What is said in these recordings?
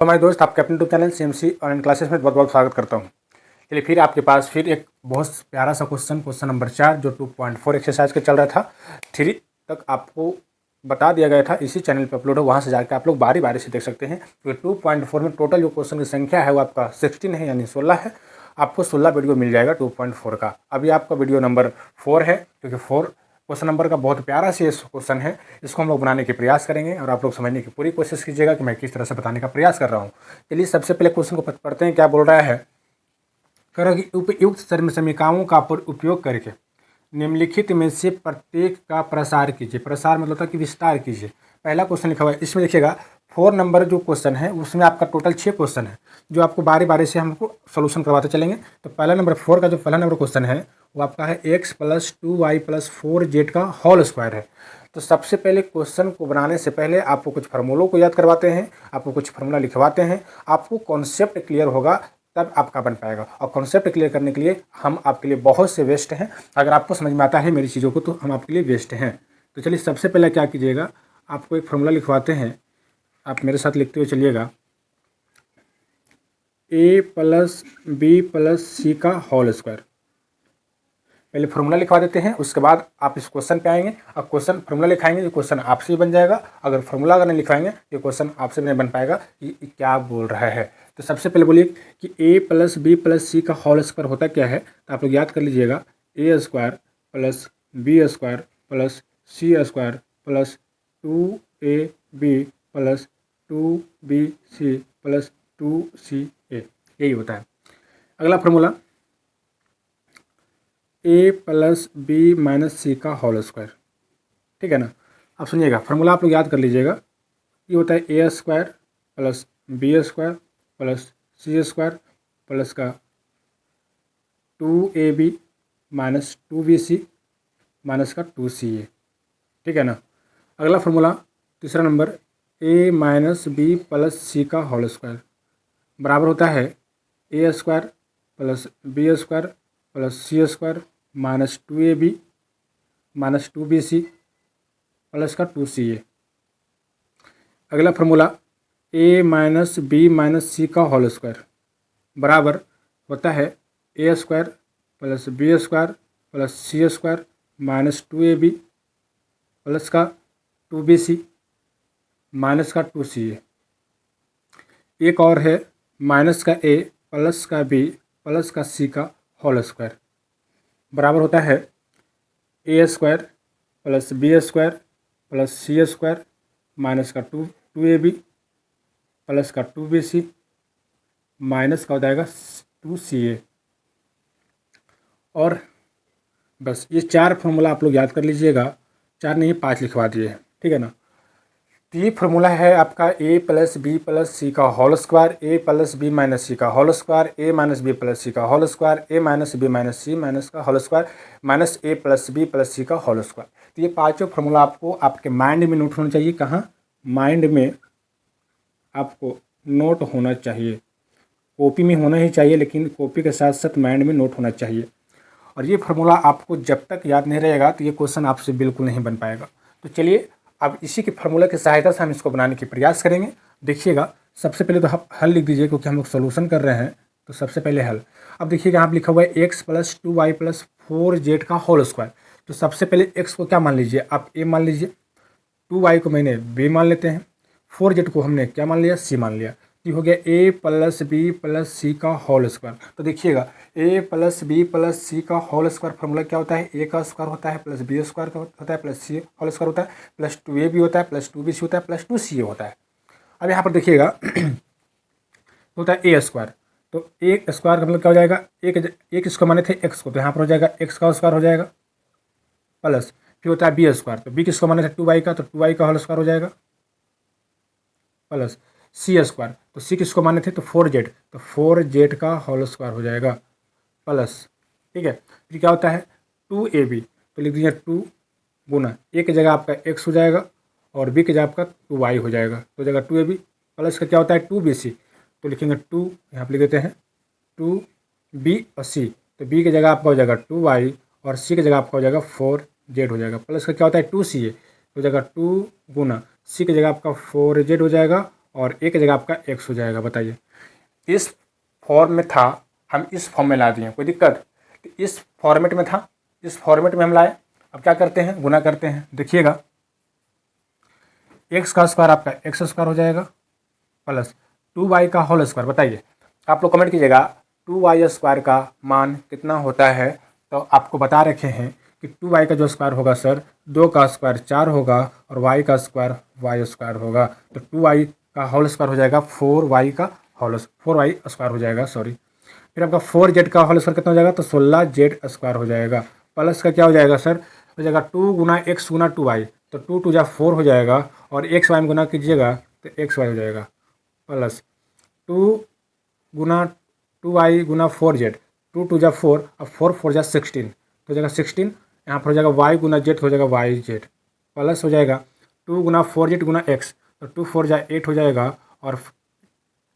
तो हमारे दोस्त, आपके अपने YouTube channel CMC online classes में बहुत बहुत स्वागत करता हूँ। चलिए फिर आपके पास फिर एक बहुत प्यारा सा क्वेश्चन नंबर 4 जो 2.4 एक्सरसाइज का चल रहा था, 3 तक आपको बता दिया गया था, इसी चैनल पर अपलोड है, वहाँ से जाकर आप लोग बारी बारी से देख सकते हैं। तो 2.4 में टोटल जो क्वेश्चन की संख्या है वो आपका 16 है, यानी 16 है। आपको 16 वीडियो मिल जाएगा 2.4 का। अभी आपका वीडियो नंबर 4 है, क्योंकि 4 क्वेश्चन नंबर का बहुत प्यारा से क्वेश्चन है। इसको हम लोग बनाने की प्रयास करेंगे और आप लोग समझने की पूरी कोशिश कीजिएगा कि मैं किस तरह से बताने का प्रयास कर रहा हूँ। चलिए सबसे पहले क्वेश्चन को पढ़ते हैं। क्या बोल रहा है? कह रहा है कि उपयुक्त समीकरणों का उपयोग करके निम्नलिखित में से प्रत्येक का प्रसार कीजिए। प्रसार मतलब होता है कि विस्तार कीजिए। पहला क्वेश्चन लिखा हुआ है, इसमें देखिएगा 4 नंबर जो क्वेश्चन है उसमें आपका टोटल 6 क्वेश्चन है, जो आपको बारी बारी से हमको सोल्यूशन करवाते चलेंगे। तो पहला नंबर 4 का जो पहला नंबर क्वेश्चन है वो आपका है x + 2y + 4z का होल स्क्वायर है। तो सबसे पहले क्वेश्चन को बनाने से पहले आपको कुछ फार्मूलों को याद करवाते हैं, आपको कुछ फार्मूला लिखवाते हैं, आपको कॉन्सेप्ट क्लियर होगा तब आपका बन पाएगा। और कॉन्सेप्ट क्लियर करने के लिए हम आपके लिए बहुत से बेस्ट हैं। अगर आपको समझ में आता है मेरी चीज़ों को तो हम आपके लिए बेस्ट हैं। तो चलिए सबसे पहले क्या कीजिएगा, आपको एक फार्मूला लिखवाते हैं, आप मेरे साथ लिखते हुए चलिएगा। a + b + c का होल स्क्वायर। पहले फार्मूला लिखवा देते हैं, उसके बाद आप इस क्वेश्चन पे आएंगे और क्वेश्चन फार्मूला लिखाएंगे, ये क्वेश्चन आपसे ही बन जाएगा। अगर फार्मूला नहीं लिखाएंगे ये क्वेश्चन आपसे नहीं बन पाएगा कि क्या बोल रहा है। तो सबसे पहले बोलिए कि a + b + c का होल स्क्वायर होता क्या है। तो आप लोग याद कर लीजिएगा, a² + b² + c² + 2ab + 2bc + 2ca, यही होता है। अगला फार्मूला a + b - c का होल स्क्वायर, ठीक है ना। अब सुनिएगा, फार्मूला आप लोग याद कर लीजिएगा। ये होता है a² + b² + c² प्लस का 2ab - 2bc माइनस का 2ca, ठीक है ना। अगला फार्मूला तीसरा नंबर a - b + c का होल स्क्वायर बराबर होता है a² + b² + c² minus 2ab minus 2bc plus का 2ca। अगला फार्मूला a - b - c का होल स्क्वायर बराबर होता है a² + b² + c² minus 2ab plus का 2bc माइनस का 2ca। एक और है माइनस का a प्लस का b प्लस का c का होल स्क्वायर बराबर होता है a² + b² + c² माइनस का 2ab प्लस का 2bc माइनस का हो जाएगा 2ca। और बस ये 4 फार्मूला आप लोग याद कर लीजिएगा, 4 नहीं 5 लिखवा दिए, ठीक है ना। तो ये फार्मूला है आपका a + b + c का whole square, a + b - c का whole square, a - b + c का whole square, a - b - c minus का whole square minus a + b + c का होल स्क्वायर। तो ये पाँचों फार्मूला आपको आपके माइंड में नोट होना चाहिए। कहाँ? माइंड में आपको नोट होना चाहिए। कॉपी में होना ही चाहिए, लेकिन कॉपी के साथ साथ माइंड में नोट होना चाहिए। और ये फार्मूला आपको जब तक याद नहीं रहेगा तो ये क्वेश्चन आपसे बिल्कुल नहीं बन पाएगा। तो चलिए अब इसी के फार्मूला की सहायता से हम इसको बनाने की प्रयास करेंगे। देखिएगा, सबसे पहले तो आप हल लिख दीजिए, क्योंकि हम लोग सोल्यूशन कर रहे हैं। तो सबसे पहले हल, अब देखिएगा यहाँ पर लिखा हुआ है x + 2y + 4z का होल स्क्वायर। तो सबसे पहले x को क्या मान लीजिए, आप a मान लीजिए, 2y को मैंने b मान लेते हैं, 4z को हमने क्या मान लिया, c मान लिया। ये हो गया a + b + c का होल स्क्वायर। तो देखिएगा a + b + c का होल स्क्वायर फार्मूला क्या होता है, a का स्क्वायर होता है प्लस b स्क्वायर होता है प्लस c होल स्क्वायर होता है प्लस 2ab होता है प्लस 2bc होता है प्लस 2ca होता है। अब यहाँ पर देखिएगा होता है a स्क्वायर। तो a स्क्वायर का मतलब क्या हो जाएगा, एक इसको माने थे x को, तो यहाँ पर हो जाएगा x का स्क्वायर हो जाएगा प्लस फिर होता है b स्क्वायर। तो b किसको माने थे 2y का, तो 2y का होल स्क्वायर हो जाएगा प्लस c²। तो c किसको माने थे, तो 4z, तो 4z का होल स्क्वायर हो जाएगा प्लस, ठीक है। फिर क्या होता है 2ab, तो लिख दीजिए 2 गुना a की जगह आपका x हो जाएगा और b की जगह आपका 2y हो जाएगा, तो जगह 2ab प्लस का क्या होता है 2bc, तो लिखेंगे 2, यहाँ पर लिख देते हैं 2b और c, तो b की जगह आपका हो जाएगा 2y और c की जगह आपका हो जाएगा 4z हो जाएगा, प्लस का क्या होता है 2ca, तो जगह 2 गुना c की जगह आपका 4z हो जाएगा और ए की जगह आपका एक्स हो जाएगा। बताइए, इस फॉर्म में था, हम इस फॉर्म में ला दिए, कोई दिक्कत? तो इस फॉर्मेट में था, इस फॉर्मेट में हम लाए। अब क्या करते हैं, गुना करते हैं। देखिएगा, एक्स का स्क्वायर आपका एक्स स्क्वायर हो जाएगा प्लस 2y का होल स्क्वायर। बताइए, आप लोग कमेंट कीजिएगा 2y स्क्वायर का मान कितना होता है। तो आपको बता रखे हैं कि 2y का जो स्क्वायर होगा सर 2 का स्क्वायर 4 होगा और y का स्क्वायर y स्क्वायर होगा। तो 2y का होल स्क्वायर हो जाएगा 4y का होल 4y स्क्वायर हो जाएगा, सॉरी। फिर आपका 4z का होल स्क्वायर कितना हो जाएगा, तो 16z स्क्वायर हो जाएगा। प्लस का क्या हो जाएगा सर, हो जाएगा 2 गुना एक्स गुना 2y, तो 2 2 जा 4 हो जाएगा और एक्स वाई में गुना कीजिएगा तो एक्स वाई हो जाएगा प्लस 2 गुना 2y गुना 4z, 2 2 जा 4 और 4 4 जा 16, तो हो जाएगा 16। यहाँ पर हो जाएगा y गुना z हो जाएगा yz प्लस हो जाएगा 2 गुना 4z गुना x, तो 2 4 जा 8 हो जाएगा और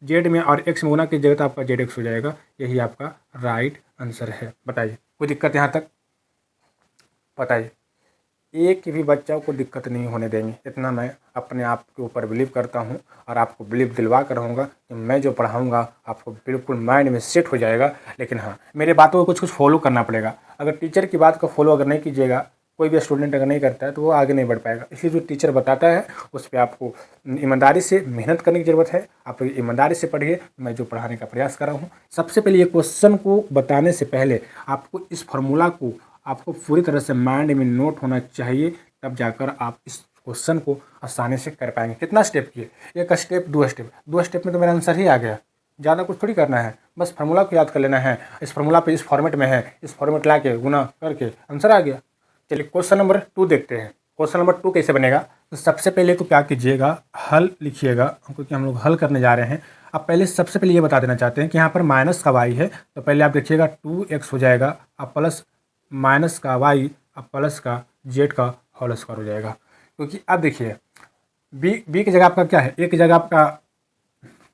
z में और x में गुना कीजिएगा तो आपका zx हो जाएगा। यही आपका राइट आंसर है। बताइए, कोई दिक्कत यहाँ तक? बताइए, एक भी बच्चा को दिक्कत नहीं होने देंगे, इतना मैं अपने आप के ऊपर बिलीव करता हूँ और आपको बिलीव दिलवा कर रहूँगा कि मैं जो पढ़ाऊँगा आपको बिल्कुल माइंड में सेट हो जाएगा। लेकिन हाँ, मेरे बातों को कुछ कुछ फॉलो करना पड़ेगा। अगर टीचर की बात को फॉलो अगर नहीं कीजिएगा, कोई भी स्टूडेंट अगर नहीं करता है तो वो आगे नहीं बढ़ पाएगा। इसलिए जो टीचर बताता है उस पर आपको ईमानदारी से मेहनत करने की ज़रूरत है। आप ईमानदारी से पढ़िए, मैं जो पढ़ाने का प्रयास कर रहा हूँ। सबसे पहले ये क्वेश्चन को बताने से पहले आपको इस फार्मूला को आपको पूरी तरह से माइंड में नोट होना चाहिए, तब जाकर आप इस क्वेश्चन को आसानी से कर पाएंगे। कितना स्टेप किए, एक स्टेप, दो स्टेप में तो मेरा आंसर ही आ गया। ज़्यादा कुछ थोड़ी करना है, बस फार्मूला को याद कर लेना है। इस फार्मूला पे इस फॉर्मेट में है, इस फॉर्मेट ला के गुना करके आंसर आ गया। चलिए क्वेश्चन नंबर 2 देखते हैं। क्वेश्चन नंबर 2 कैसे बनेगा, तो सबसे पहले तो क्या कीजिएगा, हल लिखिएगा, क्योंकि हम लोग हल करने जा रहे हैं। अब पहले सबसे पहले ये बता देना चाहते हैं कि यहाँ पर माइनस का y है, तो पहले आप देखिएगा 2x हो जाएगा, अब प्लस माइनस का y, अब प्लस का z का होल स्क्वायर हो जाएगा। क्योंकि अब देखिए b की जगह आपका क्या है, a की जगह आपका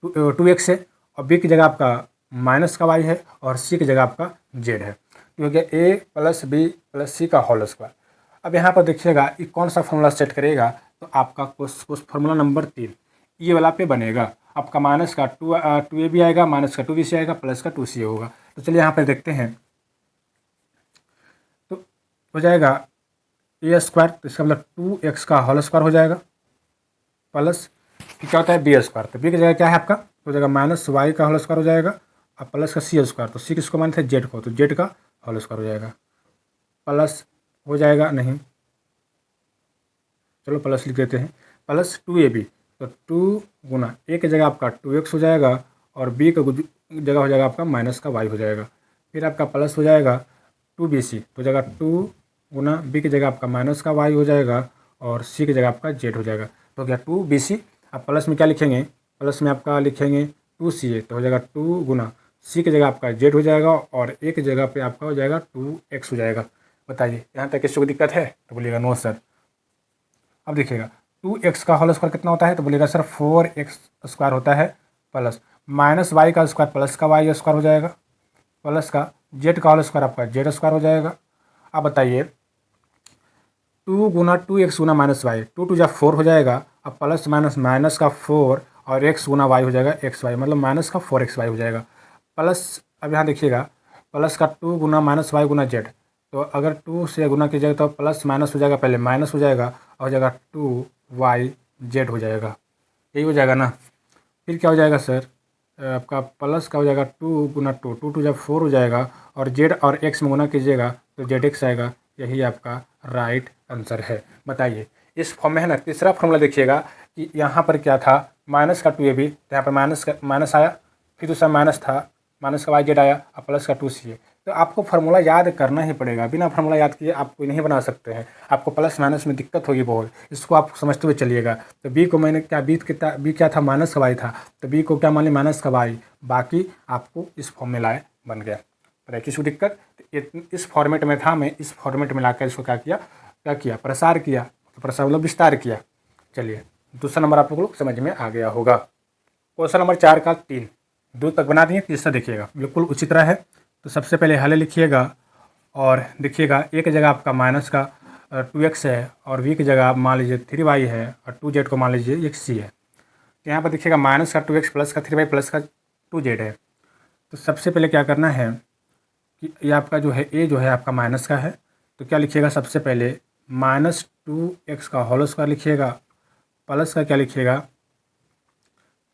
2x है और b की जगह आपका माइनस का y है और c की जगह आपका z है, क्योंकि a प्लस बी प्लस सी का होल स्क्वायर। अब यहाँ पर देखिएगा ये कौन सा फॉर्मूला सेट करेगा, तो आपका कुछ फार्मूला नंबर 3 ये वाला पे बनेगा। आपका माइनस का 2a भी आएगा, माइनस का 2b आएगा, प्लस का 2c होगा। तो चलिए यहाँ पर देखते हैं, तो हो जाएगा ए स्क्वायर, तो इसका मतलब 2x का होल स्क्वायर हो जाएगा प्लस क्या होता है बी स्क्वायर, तो बी की जगह क्या है आपका, तो हो जाएगा माइनस वाई का होल स्क्वायर हो जाएगा और प्लस का सी स्क्वायर, तो सी किसको मानते हैं जेड को, तो जेड का होल स्क्वायर हो जाएगा प्लस हो जाएगा, नहीं चलो प्लस लिख देते हैं, प्लस 2ab, तो 2 गुना ए की जगह आपका 2x हो जाएगा और बी का जगह हो जाएगा आपका माइनस का y हो जाएगा। फिर आपका प्लस हो जाएगा 2bc, तो जगह 2 गुना बी की जगह आपका माइनस का y हो जाएगा और सी की जगह आपका z हो जाएगा। तो क्या 2bc, अब प्लस में क्या लिखेंगे, प्लस में आपका लिखेंगे 2ca, तो हो जाएगा 2 गुना सी की जगह आपका z हो जाएगा और ए की जगह पे आपका हो जाएगा 2x हो जाएगा। बताइए यहाँ तक किसी को दिक्कत है तो बोलिएगा नो सर। अब देखिएगा 2x का होल स्क्वायर कितना होता है, तो बोलिएगा सर 4x स्क्वायर होता है प्लस माइनस वाई का स्क्वायर प्लस का वाई स्क्वायर हो जाएगा प्लस का जेड का होल स्क्वायर आपका जेड स्क्वायर हो जाएगा। अब बताइए 2 गुना 2x गुना माइनस वाई, 2 2 जा 4 हो जाएगा, अब प्लस माइनस माइनस का 4 और x गुना वाई हो जाएगा एक्स वाई, मतलब माइनस का 4xy हो जाएगा प्लस। अब यहाँ देखिएगा प्लस का 2 गुना माइनस वाई गुना जेड, तो अगर 2 से गुना कीजिएगा तो प्लस माइनस हो जाएगा, पहले माइनस हो जाएगा और हो जाएगा 2yz हो जाएगा, यही हो जाएगा ना। फिर क्या हो जाएगा सर, आपका प्लस का हो जाएगा 2 गुना 2, 2 2 जब 4 हो जाएगा और जेड और एक्स में गुना कीजिएगा तो zx आएगा। यही आपका राइट आंसर है। बताइए इस फॉर्म में है ना, तीसरा फॉर्मूला देखिएगा कि यहाँ पर क्या था, माइनस का 2ab, तो यहाँ पर माइनस आया, फिर दूसरा माइनस था, माइनस का yz आया और प्लस का 2ca। तो आपको फार्मूला याद करना ही पड़ेगा, बिना फार्मूला याद किए आप कोई नहीं बना सकते हैं। आपको प्लस माइनस में दिक्कत होगी बहुत, इसको आप समझते हुए चलिएगा। तो बी को मैंने क्या बी क्या था, माइनस का वाई था, तो बी को क्या मान लिया माइनस का वाई, बाकी आपको इस फॉर्म में लाए बन गया। पर किसी को दिक्कत, इस फॉर्मेट में था, मैं इस फॉर्मेट में लाकर इसको क्या किया प्रसार किया, तो प्रसार मतलब विस्तार किया। चलिए दूसरा नंबर आप लोग समझ में आ गया होगा। क्वेश्चन नंबर 4 का 3 2 तक बना दिए, तीसरा देखिएगा बिल्कुल उसी तरह है। तो सबसे पहले हल लिखिएगा और देखिएगा ए की जगह आपका माइनस का 2x है और v की जगह आप मान लीजिए 3y है और 2z को मान लीजिए एक c है। तो यहाँ पर देखिएगा माइनस का 2x प्लस का 3y प्लस का 2z है। तो सबसे पहले क्या करना है कि ये आपका जो है ए जो है आपका माइनस का है, तो क्या लिखिएगा सबसे पहले -2x का होल स्क्वायर लिखिएगा, प्लस का क्या लिखिएगा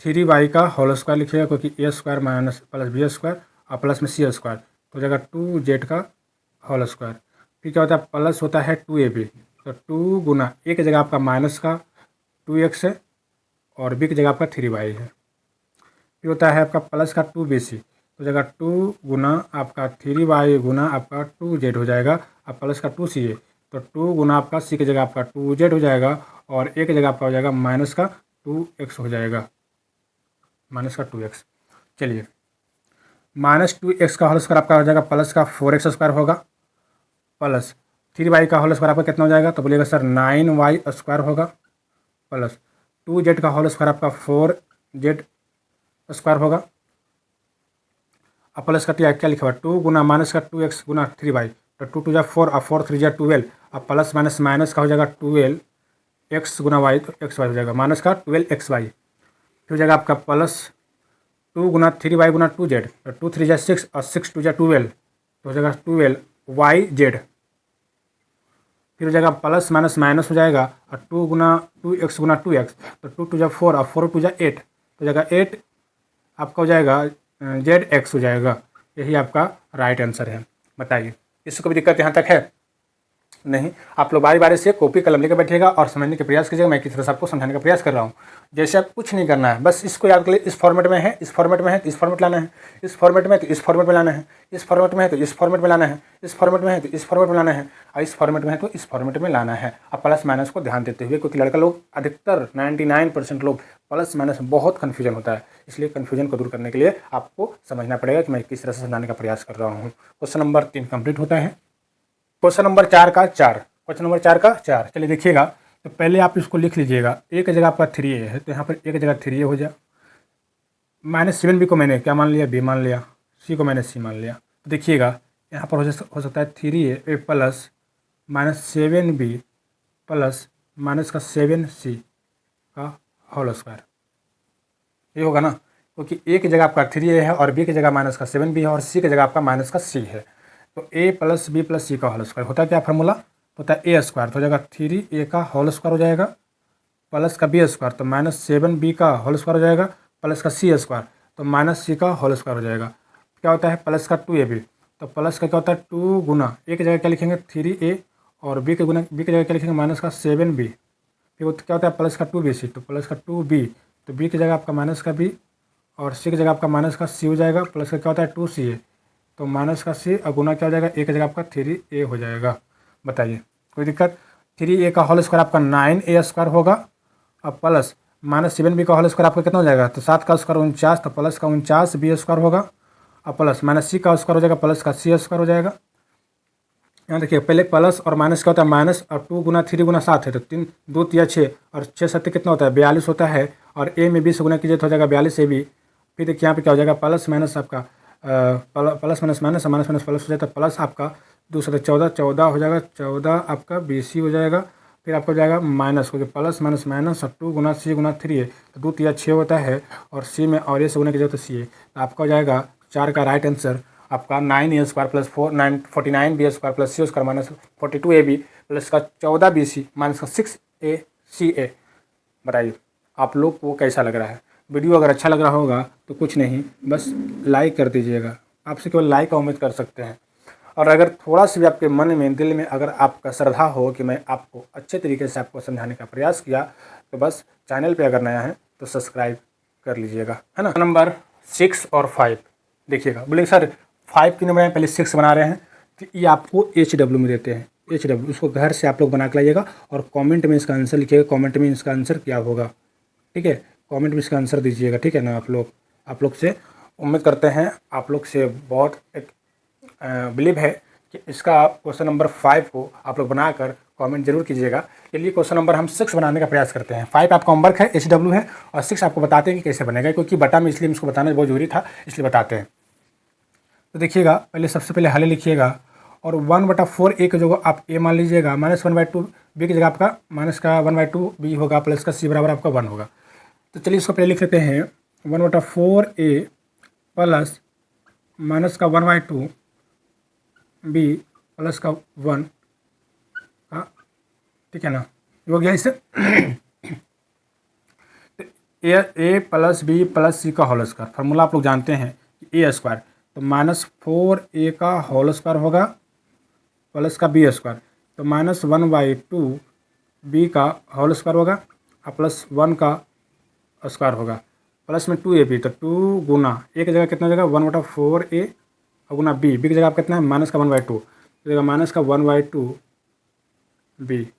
3y का होल स्क्वायर लिखिएगा, क्योंकि a square minus plus b square और प्लस में सी स्क्वायर, तो हो जाएगा 2z का होल स्क्वायर। फिर क्या होता है प्लस होता है 2ab, तो 2 गुना ए की जगह आपका माइनस का 2x है और बी की जगह आपका 3y है। फिर होता है आपका प्लस का 2bc, तो जगह 2 गुना आपका 3y गुना आपका 2z हो जाएगा, अब प्लस का 2c है, तो 2 गुना आपका c की जगह आपका 2z हो जाएगा और a की जगह आपका हो जाएगा माइनस का 2x हो जाएगा, माइनस का 2x। चलिए -2x का होल स्क्वायर आपका हो जाएगा प्लस का 4x स्क्वायर होगा, प्लस 3y का होल स्क्वायर आपका कितना हो जाएगा, तो बोलिएगा सर 9y स्क्वायर होगा, प्लस 2z का होल स्क्वायर आपका 4z स्क्वायर होगा, अब प्लस का क्या लिखा हुआ 2 गुना माइनस का 2x गुना 3y, तो 2 2 जा 4 और 4 3 जा 12, अब प्लस माइनस माइनस का हो जाएगा 12x गुना y, तो xy हो जाएगा माइनस का 12xy। फिर हो जाएगा आपका प्लस 2 गुना 3y गुना 2z, तो 2 3 जा 6 और 6 2 जा 12, तो हो जाएगा 12yz। फिर हो जाएगा प्लस माइनस माइनस हो जाएगा और 2 गुना 2x गुना 2x, तो 2 2 जा 4 और 4 2 जा 8, तो हो जाएगा 8 आपका हो जाएगा zx हो जाएगा। यही आपका राइट आंसर है। बताइए इसको कोई दिक्कत यहाँ तक है? नहीं। आप लोग बारी बारी से कॉपी कलम लेकर बैठिएगा और समझने का प्रयास कीजिएगा। मैं किस तरह से आपको समझाने का प्रयास कर रहा हूँ। जैसे आप कुछ नहीं करना है, बस इसको याद कर लिए, इस फॉर्मेट में है, इस फॉर्मेट में है तो इस फॉर्मेट लाना है, इस फॉर्मेट में तो इस फॉर्मेट में लाना है, इस फॉर्मेट में है तो इस फॉर्मेट में लाना है, इस फॉर्मेट में है तो इस फॉर्मेट में लाना है, और इस फॉर्मेट में है तो इस फॉर्मेट में लाना है। अब प्लस माइनस को ध्यान देते हुए, क्योंकि लड़का लोग अधिकतर 99% लोग प्लस माइनस बहुत कन्फ्यूजन होता है, इसलिए कन्फ्यूजन को दूर करने के लिए आपको समझना पड़ेगा कि मैं किस तरह से समझाने का प्रयास कर रहा हूँ। क्वेश्चन नंबर 3 कंप्लीट होता है। क्वेश्चन नंबर 4 का 4, क्वेश्चन नंबर 4 का 4। चलिए देखिएगा, तो पहले आप इसको लिख लीजिएगा। ए की जगह आपका 3a है, तो यहाँ पर ए की जगह 3a हो जाए। -7b को मैंने क्या मान लिया, b मान लिया, c को मैंने c मान लिया। तो देखिएगा यहाँ पर हो सकता है 3a plus -7b plus minus का 7c का होल स्क्वायर, ये होगा ना, क्योंकि ए की जगह आपका 3a है और b की जगह माइनस का 7b है और c की जगह आपका माइनस का c है। तो a plus b plus c का होल स्क्वायर होता है क्या फार्मूला, होता है ए स्क्वायर, तो हो जाएगा 3a का होल स्क्वायर हो जाएगा प्लस का b स्क्वायर, तो -7b का होल स्क्वायर हो जाएगा प्लस का c स्क्वायर, तो -c का होल स्क्वायर हो जाएगा। क्या होता है प्लस का 2ab, तो प्लस का क्या होता है 2 गुना ए की जगह क्या लिखेंगे 3a और b की जगह क्या लिखेंगे माइनस का 7b। फिर क्या होता है प्लस का 2bc, तो प्लस का 2b, तो b की जगह आपका माइनस का b और c की जगह आपका माइनस का c हो जाएगा, प्लस का क्या होता है 2ca, तो माइनस का c और गुना क्या हो जाएगा, ए की जगह आपका 3a हो जाएगा। बताइए कोई दिक्कत? 3a का होल स्क्वायर आपका 9a स्क्वायर होगा, अब प्लस -7b का होल स्क्वायर आपका कितना हो जाएगा, तो 7 का स्क्वायर 49, तो प्लस का 49b स्क्वायर होगा, अब प्लस -c का स्क्वायर हो जाएगा प्लस का c स्क्वायर हो जाएगा। यहाँ देखिए पहले प्लस और माइनस क्या होता है माइनस, और 2 गुना 3 गुना 7 है, तो 3 2 3 6 और 6 7 कितना होता है 42 होता है, और a में 20 गुना कीजिए तो हो जाएगा 42ab। फिर देखिए यहाँ पे क्या हो जाएगा प्लस माइनस आपका plus minus minus minus minus plus हो जाता है, प्लस आपका 2 से 14 हो जाएगा, 14 आपका BC हो जाएगा। फिर आपको हो जाएगा माइनस, क्योंकि प्लस माइनस माइनस और 2 गुना c गुना 3 है, तो 2 3 6 होता है, और c में और a से गुना कीजिए तो c है, तो आपका हो जाएगा 4 का राइट आंसर आपका 9a square plus 49b square plus c square minus 42ab plus का 14bc माइनस का 6aca। बताइए आप लोग को कैसा लग रहा है? वीडियो अगर अच्छा लग रहा होगा तो कुछ नहीं, बस लाइक कर दीजिएगा। आपसे केवल लाइक का उम्मीद कर सकते हैं, और अगर थोड़ा सा भी आपके मन में दिल में अगर आपका श्रद्धा हो कि मैं आपको अच्छे तरीके से आपको समझाने का प्रयास किया, तो बस चैनल पे अगर नया है तो सब्सक्राइब कर लीजिएगा, है ना। नंबर 6 और 5 देखिएगा। बोले सर 5 क्यों बनाए, पहले 6 बना रहे हैं, तो ये आपको HW में देते हैं। HW उसको घर से आप लोग बना के लाइएगा और कमेंट में इसका आंसर लिखिएगा, कमेंट में इसका आंसर क्या होगा, ठीक है, कमेंट में इसका आंसर दीजिएगा, ठीक है ना। आप लोग से उम्मीद करते हैं, आप लोग से बहुत एक बिलीव है कि इसका क्वेश्चन नंबर 5 को आप लोग बनाकर कमेंट जरूर कीजिएगा। चलिए क्वेश्चन नंबर हम 6 बनाने का प्रयास करते हैं। 5 आपका होमवर्क है, HW है, और 6 आपको बताते हैं कि कैसे बनेगा, क्योंकि बटा में इसलिए इसको बताना बहुत जरूरी था, इसलिए बताते हैं। तो देखिएगा पहले सबसे पहले हल लिखिएगा, और 1/4 a की जगह आप a मान लीजिएगा, -1/2 b की जगह आपका माइनस का 1/2 b होगा, प्लस का c बराबर आपका 1 होगा। तो चलिए इसको पहले लिख लेते हैं 1/4 प्लस माइनस का 1/2 बी प्लस का 1 का, ठीक है ना, ये हो गया इससे। ए प्लस बी प्लस सी का होल स्क्वायर, फार्मूला आप लोग जानते हैं कि ए स्क्वायर, तो -4a का होल स्क्वायर होगा प्लस का बी स्क्वायर, तो -1/2 बी का होल स्क्वायर होगा और प्लस 1 का स्क्वायर होगा, प्लस में 2ab, तो 2 गुना ए की जगह कितना हो जाएगा 1/4a और गुना बी की जगह आप कितना है माइनस का 1/2, तो देगा माइनस का 1/2 बी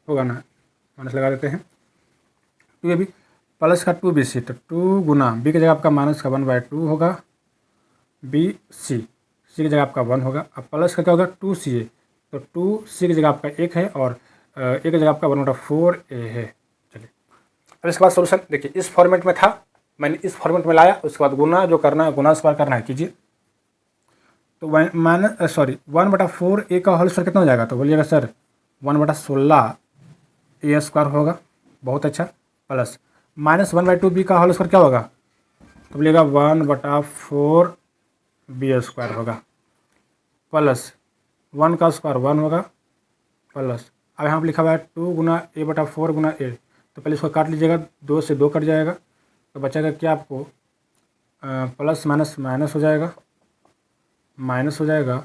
होगा ना, माइनस लगा देते हैं 2ab प्लस का 2bc, तो 2 गुना बी की जगह आपका माइनस का 1/2 होगा, बी सी की जगह आपका 1 होगा, अब प्लस का क्या होगा 2ca, तो 2c की जगह आपका 1 है और ए की जगह आपका 1/4a है। चलिए अब इसके बाद सोल्यूशन देखिए, इस फॉर्मेट में था, मैंने इस फॉर्मेट में लाया, उसके बाद गुना जो करना है गुना स्क्वायर करना है कीजिए, तो 1/4a का होल स्क्वायर कितना हो जाएगा, तो बोलिएगा सर 1/16 स्क्वायर होगा, बहुत अच्छा, प्लस -1/2 बी का होल स्क्वायर क्या होगा, तो बोलिएगा 1/4 बी स्क्वायर होगा, प्लस 1 का स्क्वायर 1 होगा, प्लस अब यहाँ पर लिखा हुआ है 2 गुना a/4 गुना ए, तो पहले इसको काट लीजिएगा, 2 से 2 कट जाएगा, तो बचेगा क्या आपको प्लस माइनस माइनस हो जाएगा, माइनस हो जाएगा,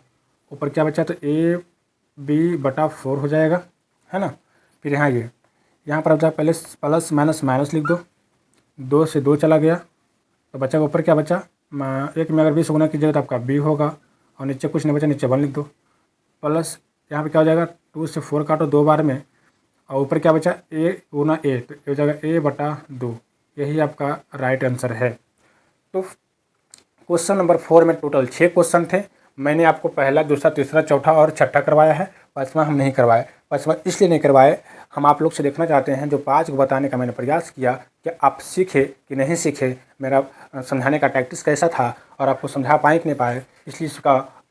ऊपर क्या बचा तो ab/4 हो जाएगा, है ना। फिर यहाँ पर आप पहले प्लस माइनस माइनस लिख दो, 2 से 2 चला गया, तो बचा ऊपर क्या बचा, एक में अगर 20 गुना कीजिएगा तो आपका b होगा, और नीचे कुछ नहीं बचा, नीचे 1 लिख दो, प्लस यहाँ पे क्या हो जाएगा 2 से 4 काटो 2 बार में, और ऊपर क्या बचा a गुना a, तो ये हो जाएगा a/2, यही आपका राइट आंसर है। तो क्वेश्चन नंबर 4 में टोटल 6 क्वेश्चन थे, मैंने आपको पहला दूसरा तीसरा चौथा और छठा करवाया है, पाँचवा हम नहीं करवाए, पाँचवा इसलिए नहीं करवाए, हम आप लोग से देखना चाहते हैं जो 5 को बताने का मैंने प्रयास किया कि आप सीखे कि नहीं सीखे, मेरा समझाने का टैक्टिस कैसा था और आपको समझा पाए कि नहीं पाए, इसलिए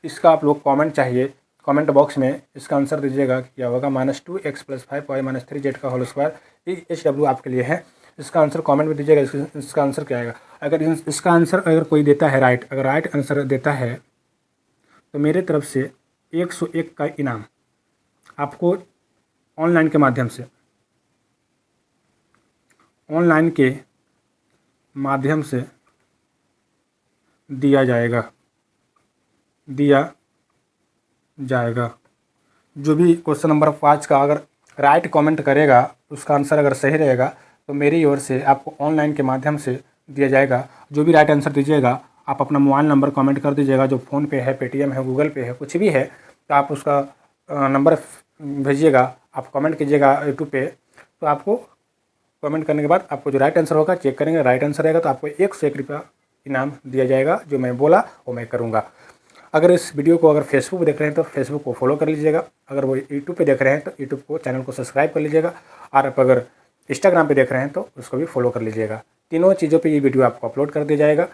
इसका आप लोग कमेंट चाहिए, कमेंट बॉक्स में इसका आंसर दीजिएगा कि क्या होगा, -2x + 5y - 3z का होल स्क्वायर, HW आपके लिए है, इसका आंसर कमेंट में दीजिएगा, इसका आंसर क्या आएगा। अगर इसका आंसर अगर कोई देता है राइट, अगर राइट आंसर देता है तो मेरे तरफ से 101 का इनाम आपको ऑनलाइन के माध्यम से दिया जाएगा। जो भी क्वेश्चन नंबर 5 का अगर राइट कमेंट करेगा, उसका आंसर अगर सही रहेगा तो मेरी ओर से आपको ऑनलाइन के माध्यम से दिया जाएगा। जो भी राइट आंसर दीजिएगा आप अपना मोबाइल नंबर कमेंट कर दीजिएगा, जो फ़ोन पे है, पेटीएम है, गूगल पे है, कुछ भी है, तो आप उसका नंबर भेजिएगा, आप कमेंट कीजिएगा यूट्यूब पे, तो आपको कमेंट करने के बाद आपको जो राइट आंसर होगा चेक करेंगे, राइट आंसर रहेगा तो आपको 101 रुपया इनाम दिया जाएगा। जो मैं बोला वो मैं करूँगा। अगर इस वीडियो को अगर फेसबुक पे देख रहे हैं तो फेसबुक को फॉलो कर लीजिएगा, अगर वो यूट्यूब पे देख रहे हैं तो यूट्यूब को चैनल को सब्सक्राइब कर लीजिएगा, और आप अगर इंस्टाग्राम पे देख रहे हैं तो उसको भी फॉलो कर लीजिएगा। तीनों चीज़ों पे ये वीडियो आपको अपलोड कर दिया जाएगा।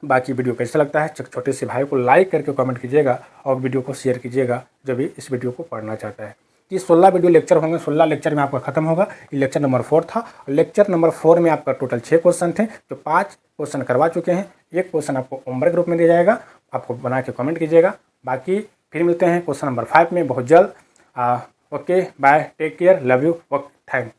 बाकी वीडियो कैसा लगता है छोटे से भाई को लाइक करके कमेंट कीजिएगा और वीडियो को शेयर कीजिएगा जो भी इस वीडियो को पढ़ना चाहता है। ये 16 वीडियो लेक्चर होंगे, 16 लेक्चर में आपका खत्म होगा। ये लेक्चर नंबर 4 था। लेक्चर नंबर 4 में आपका टोटल 6 क्वेश्चन थे, जो 5 क्वेश्चन करवा चुके हैं। एक क्वेश्चन आपको होमवर्क ग्रुप में दिया जाएगा, आपको बना के कमेंट कीजिएगा। बाकी फिर मिलते हैं क्वेश्चन नंबर 5 में बहुत जल्द। Okay bye, take care, love you, thank